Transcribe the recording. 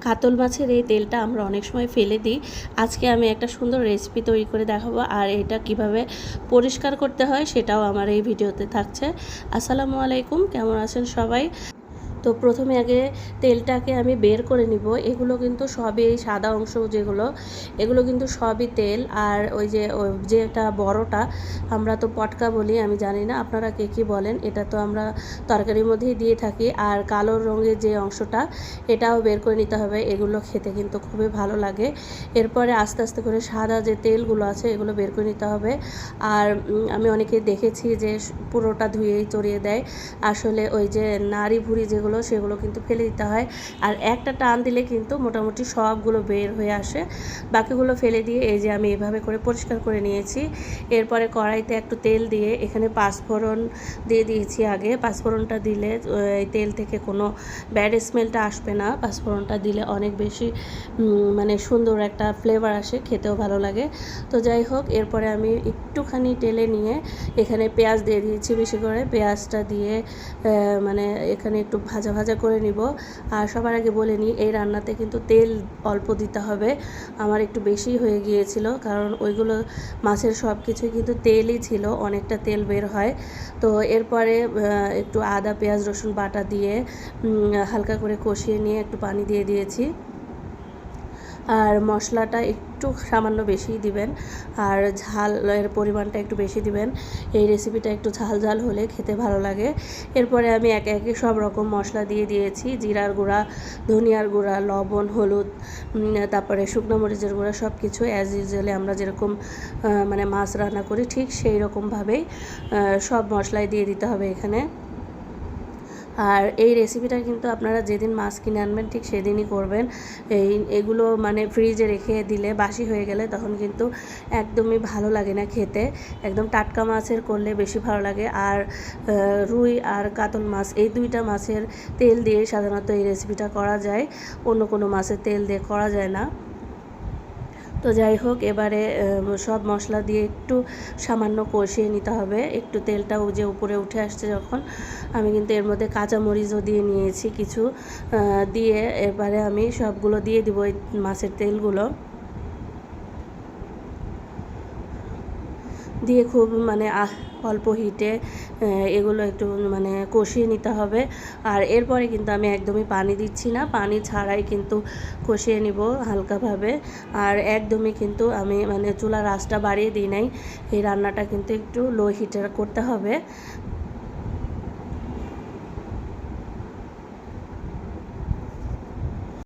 কাতল মাছের এই তেলটা আমরা অনেক সময় ফেলে দিই। আজকে আমি একটা সুন্দর রেসিপি তৈরি করে দেখাবো, আর এটা কিভাবে পরিষ্কার করতে হয় সেটাও আমার এই ভিডিওতে থাকছে। আসসালামু আলাইকুম, কেমন আছেন সবাই? তো প্রথমে আগে তেলটাকে আমি বের করে নিব। এগুলো কিন্তু সবই এই সাদা অংশ যেগুলো, এগুলো কিন্তু সবই তেল। আর ওই যে যেটা বড়টা আমরা তো পটকা বলি, আমি জানি না আপনারা কে কী বলেন, এটা তো আমরা তরকারির মধ্যেই দিয়ে থাকি। আর কালো রঙের যে অংশটা এটাও বের করে নিতে হবে, এগুলো খেতে কিন্তু খুবই ভালো লাগে। এরপরে আস্তে আস্তে করে সাদা যে তেলগুলো আছে এগুলো বের করে নিতে হবে। আর আমি অনেকে দেখেছি যে পুরোটা ধুয়েই চড়িয়ে দেয়, আসলে ওই যে নাড়ি ভুঁড়ি যেগুলো সেগুলো কিন্তু ফেলে দিতে হয়। আর একটা টান দিলে কিন্তু মোটামুটি সবগুলো বের হয়ে আসে। বাকিগুলো ফেলে দিয়ে এই যে আমি এভাবে করে পরিষ্কার করে নিয়েছি। এরপরে কড়াইতে একটু তেল দিয়ে এখানে পাঁচফোড়ন দিয়ে দিয়েছি। আগে পাঁচফোড়নটা দিলে এই তেল থেকে কোনো ব্যাড স্মেলটা আসবে না। পাঁচফোড়নটা দিলে অনেক বেশি মানে সুন্দর একটা ফ্লেভার আসে, খেতেও ভালো লাগে। তো যাই হোক, এরপরে আমি একটুখানি টেলে নিয়ে এখানে পেঁয়াজ দিয়ে দিয়েছি। বেশি করে পেঁয়াজটা দিয়ে মানে এখানে একটু ভাজা ভাজা করে নিব। আর সবার আগে বলে নিই, এই রান্নাতে কিন্তু তেল অল্প দিতে হবে। আমার একটু বেশি হয়ে গিয়েছিল, কারণ ওইগুলো মাছের সব কিছুই কিন্তু তেলই ছিল, অনেকটা তেল বের হয়। তো এরপরে একটু আদা পেঁয়াজ রসুন বাটা দিয়ে হালকা করে কষিয়ে নিয়ে একটু পানি দিয়ে দিয়েছি। আর মশলাটা একটু সামান্য বেশি দিবেন, আর ঝালের পরিমাণটা একটু বেশি দিবেন। এই রেসিপিটা একটু ঝাল ঝাল হলে খেতে ভালো লাগে। এরপরে আমি একে একে সব রকম মশলা দিয়ে দিয়েছি। জিরার গুঁড়া, ধনিয়ার গুঁড়া, লবণ, হলুদ, তারপরে শুকনো মরিচের গুঁড়া, সব কিছু অ্যাজ ইউজুয়ালি আমরা যেরকম মানে মাছ রান্না করি ঠিক সেই রকমভাবেই সব মশলাই দিয়ে দিতে হবে এখানে। আর এই রেসিপিটা কিন্তু আপনারা যেদিন মাছ কিনে আনবেন ঠিক সেদিনই করবেন। এগুলো মানে ফ্রিজে রেখে দিলে বাসি হয়ে গেলে তখন কিন্তু একদমই ভালো লাগে না খেতে। একদম টাটকা মাছের করলে বেশি ভালো লাগে। আর রুই আর কাতল মাছ এই দুইটা মাছের তেল দিয়ে সাধারণত এই রেসিপিটা করা যায়, অন্য কোনো মাছের তেল দিয়ে করা যায় না। তো যাই হোক, এবারে সব মশলা দিয়ে একটু সামান্য কষিয়ে নিতে হবে। একটু তেলটা যে উপরে উঠে আসছে যখন, আমি কিন্তু এর মধ্যে কাঁচামরিচও দিয়ে নিয়েছি কিছু। দিয়ে এবারে আমি সবগুলো দিয়ে দিব এই মাছের তেলগুলো দিয়ে খুব মানে অল্প হিটে এগুলো একটু মানে কষিয়ে নিতে হবে। আর এরপরে কিন্তু আমি একদমই পানি দিচ্ছি না, পানি ছাড়াই কিন্তু কষিয়ে নিব হালকাভাবে। আর একদমই কিন্তু আমি মানে চুলার আঁচটা বাড়িয়ে দিই নাই, এই রান্নাটা কিন্তু একটু লো হিটে করতে হবে।